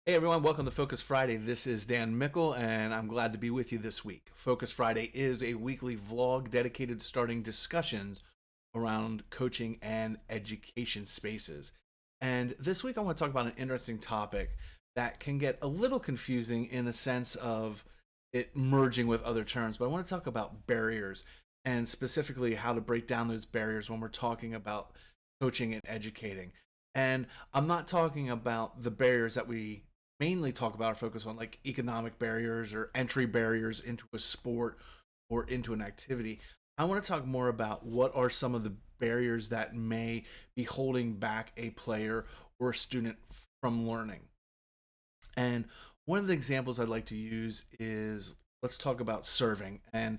Hey everyone, welcome to Focus Friday. This is Dan Mickle, and I'm glad to be with you this week. Focus Friday is a weekly vlog dedicated to starting discussions around coaching and education spaces. And this week I want to talk about an interesting topic that can get a little confusing in the sense of it merging with other terms, but I want to talk about barriers and specifically how to break down those barriers when we're talking about coaching and educating. And I'm not talking about the barriers that we mainly talk about or focus on, like economic barriers or entry barriers into a sport or into an activity. I want to talk more about what are some of the barriers that may be holding back a player or a student from learning. And one of the examples I'd like to use is, let's talk about serving, and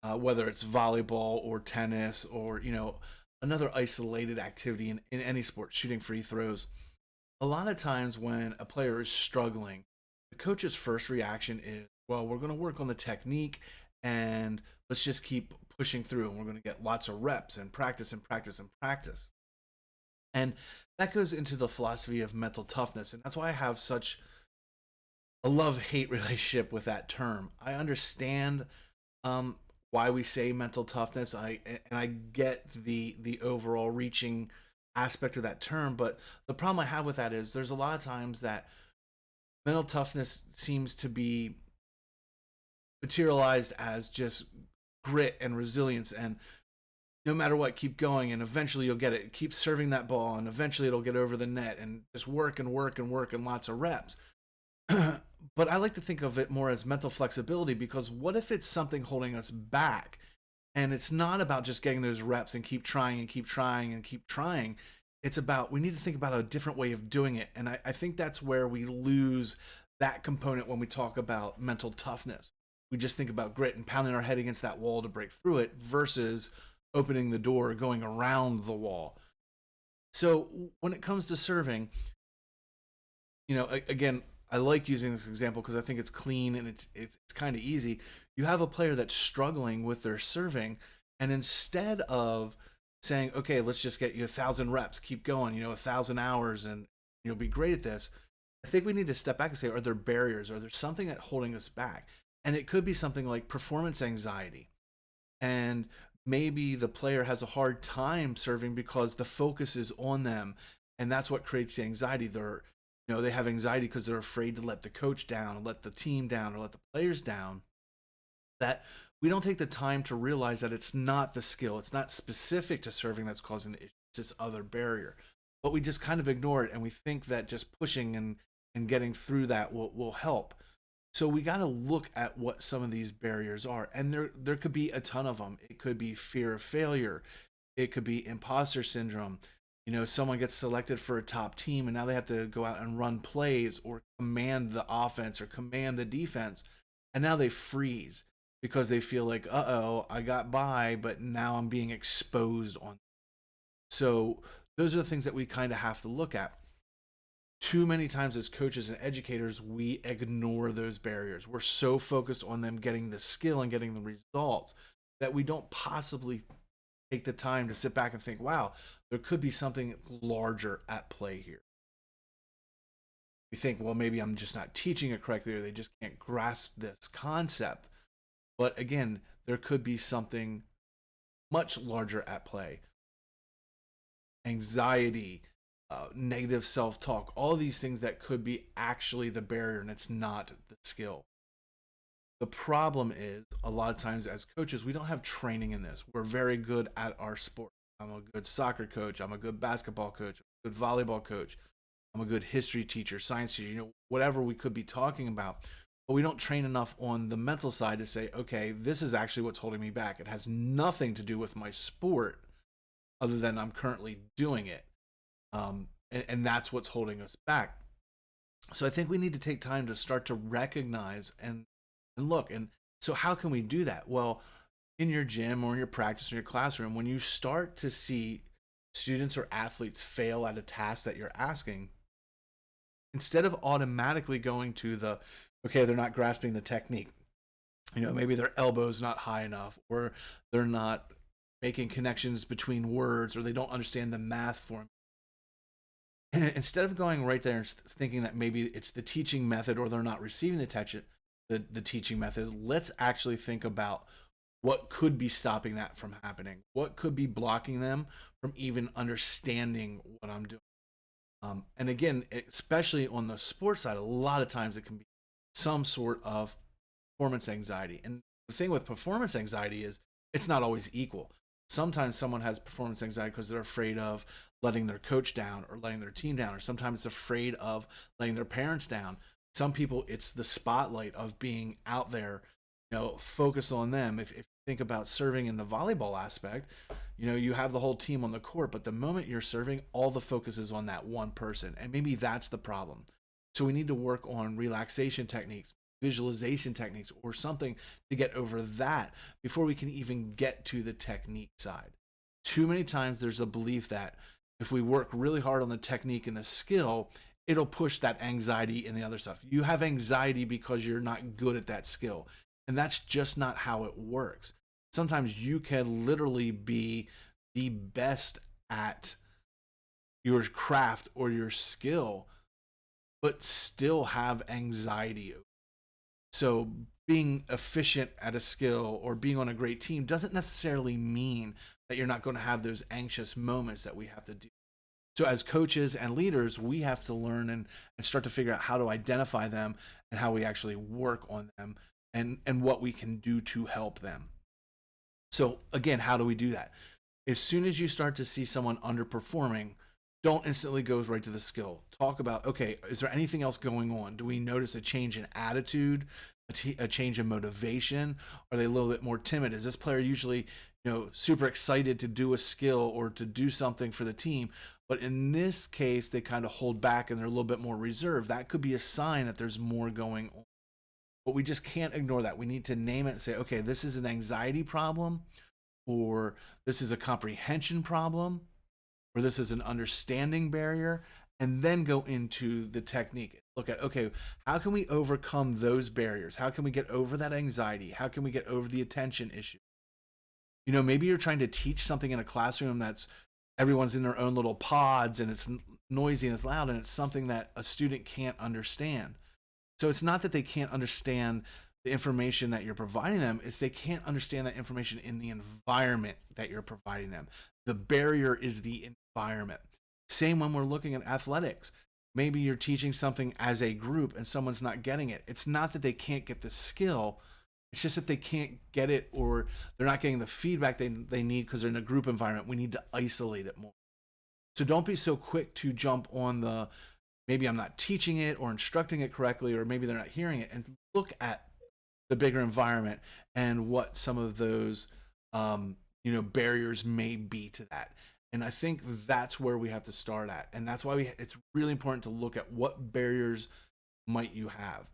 whether it's volleyball or tennis or another isolated activity in any sport, shooting free throws. A lot of times when a player is struggling, the coach's first reaction is, well, we're going to work on the technique and let's just keep pushing through and we're going to get lots of reps and practice and practice and practice. And that goes into the philosophy of mental toughness. And that's why I have such a love hate relationship with that term. I understand um, why we say mental toughness. I get the overall reaching aspect of that term, but the problem I have with that is there's a lot of times that mental toughness seems to be materialized as just grit and resilience and no matter what, keep going and eventually you'll get it. Keep serving that ball and eventually it'll get over the net and just work and work and work and lots of reps. But I like to think of it more as mental flexibility, because what if it's something holding us back? And it's not about just getting those reps and keep trying and keep trying and keep trying. It's about, we need to think about a different way of doing it. And I think that's where we lose that component when we talk about mental toughness. We just think about grit and pounding our head against that wall to break through it versus opening the door, going around the wall. So when it comes to serving, again, I like using this example because I think it's clean and it's kind of easy. You have a player that's struggling with their serving, and instead of saying, "Okay, let's just get you 1,000 reps, keep going, 1,000 hours, and you'll be great at this," I think we need to step back and say, "Are there barriers? Are there something that holding us back?" And it could be something like performance anxiety, and maybe the player has a hard time serving because the focus is on them, and that's what creates the anxiety. They have anxiety because they're afraid to let the coach down, or let the team down, or let the players down. That we don't take the time to realize that it's not the skill, it's not specific to serving that's causing the issue, it's this other barrier. But we just kind of ignore it, and we think that just pushing and getting through that will help. So we got to look at what some of these barriers are, and there could be a ton of them. It could be fear of failure, it could be imposter syndrome. Someone gets selected for a top team and now they have to go out and run plays or command the offense or command the defense, and now they freeze because they feel like, uh-oh, I got by, but now I'm being exposed on. So those are the things that we kind of have to look at. Too many times as coaches and educators, we ignore those barriers. We're so focused on them getting the skill and getting the results that we don't possibly take the time to sit back and think, wow, there could be something larger at play here. We think, well, maybe I'm just not teaching it correctly, or they just can't grasp this concept. But again, there could be something much larger at play. Anxiety, negative self talk, all these things that could be actually the barrier, and it's not the skill. The problem is, a lot of times as coaches, we don't have training in this. We're very good at our sport. I'm a good soccer coach. I'm a good basketball coach. I'm a good volleyball coach. I'm a good history teacher, science teacher, whatever we could be talking about. But we don't train enough on the mental side to say, okay, this is actually what's holding me back. It has nothing to do with my sport other than I'm currently doing it. And that's what's holding us back. So I think we need to take time to start to recognize and look. And so how can we do that? Well, in your gym or in your practice or your classroom, when you start to see students or athletes fail at a task that you're asking, instead of automatically going to the, okay, they're not grasping the technique, maybe their elbow's not high enough, or they're not making connections between words, or they don't understand the math form. instead of going right there and thinking that maybe it's the teaching method or they're not receiving the teaching method, let's actually think about what could be stopping that from happening. What could be blocking them from even understanding what I'm doing? And again, especially on the sports side, a lot of times it can be some sort of performance anxiety. And the thing with performance anxiety is it's not always equal. Sometimes someone has performance anxiety because they're afraid of letting their coach down or letting their team down, or sometimes it's afraid of letting their parents down. Some people, it's the spotlight of being out there, focus on them. If you think about serving in the volleyball aspect, you have the whole team on the court, but the moment you're serving, all the focus is on that one person. And maybe that's the problem. So we need to work on relaxation techniques, visualization techniques, or something to get over that before we can even get to the technique side. Too many times there's a belief that if we work really hard on the technique and the skill, it'll push that anxiety and the other stuff. You have anxiety because you're not good at that skill. And that's just not how it works. Sometimes you can literally be the best at your craft or your skill, but still have anxiety. So being efficient at a skill or being on a great team doesn't necessarily mean that you're not going to have those anxious moments that we have to do. So as coaches and leaders, we have to learn and start to figure out how to identify them and how we actually work on them and what we can do to help them. So again, how do we do that? As soon as you start to see someone underperforming, don't instantly go right to the skill. Talk about, okay, is there anything else going on? Do we notice a change in attitude, a change in motivation? Are they a little bit more timid? Is this player usually, super excited to do a skill or to do something for the team? But in this case, they kind of hold back and they're a little bit more reserved. That could be a sign that there's more going on. But we just can't ignore that. We need to name it and say, okay, this is an anxiety problem, or this is a comprehension problem, or this is an understanding barrier, and then go into the technique. Look at, okay, how can we overcome those barriers? How can we get over that anxiety? How can we get over the attention issue? Maybe you're trying to teach something in a classroom that's everyone's in their own little pods and it's noisy and it's loud and it's something that a student can't understand. So it's not that they can't understand the information that you're providing them, it's they can't understand that information in the environment that you're providing them. The barrier is the environment. Same when we're looking at athletics. Maybe you're teaching something as a group and someone's not getting it. It's not that they can't get the skill, it's just that they can't get it or they're not getting the feedback they need because they're in a group environment. We need to isolate it more. So don't be so quick to jump on the, maybe I'm not teaching it or instructing it correctly, or maybe they're not hearing it, and look at the bigger environment and what some of those barriers may be to that. And I think that's where we have to start at. And that's why it's really important to look at what barriers might you have.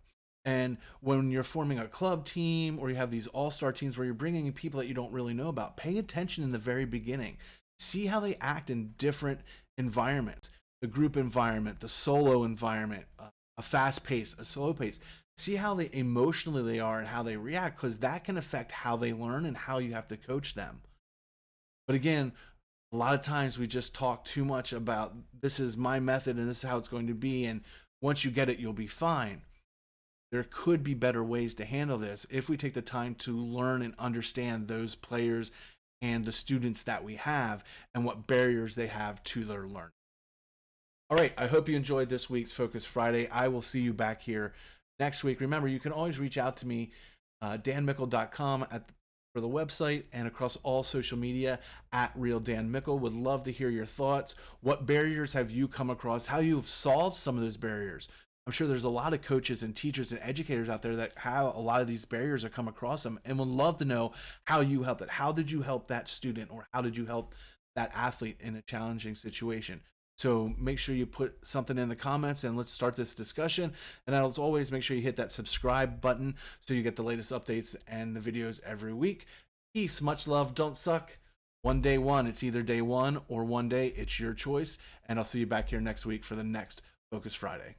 And when you're forming a club team or you have these all-star teams where you're bringing in people that you don't really know about, pay attention in the very beginning. See how they act in different environments. The group environment, the solo environment, a fast pace, a slow pace. See how they emotionally are and how they react, because that can affect how they learn and how you have to coach them. But again, a lot of times we just talk too much about this is my method and this is how it's going to be, and once you get it, you'll be fine. There could be better ways to handle this if we take the time to learn and understand those players and the students that we have and what barriers they have to their learning. All right, I hope you enjoyed this week's Focus Friday. I will see you back here next week. Remember, you can always reach out to me, danmickle.com for the website, and across all social media at Real Dan Mickle. Would love to hear your thoughts. What barriers have you come across? How you've solved some of those barriers? I'm sure there's a lot of coaches and teachers and educators out there that have a lot of these barriers or come across them, and would love to know how you helped it. How did you help that student, or how did you help that athlete in a challenging situation? So make sure you put something in the comments and let's start this discussion. And as always, make sure you hit that subscribe button so you get the latest updates and the videos every week. Peace, much love, don't suck. One day one, it's either day one or one day, it's your choice. And I'll see you back here next week for the next Focus Friday.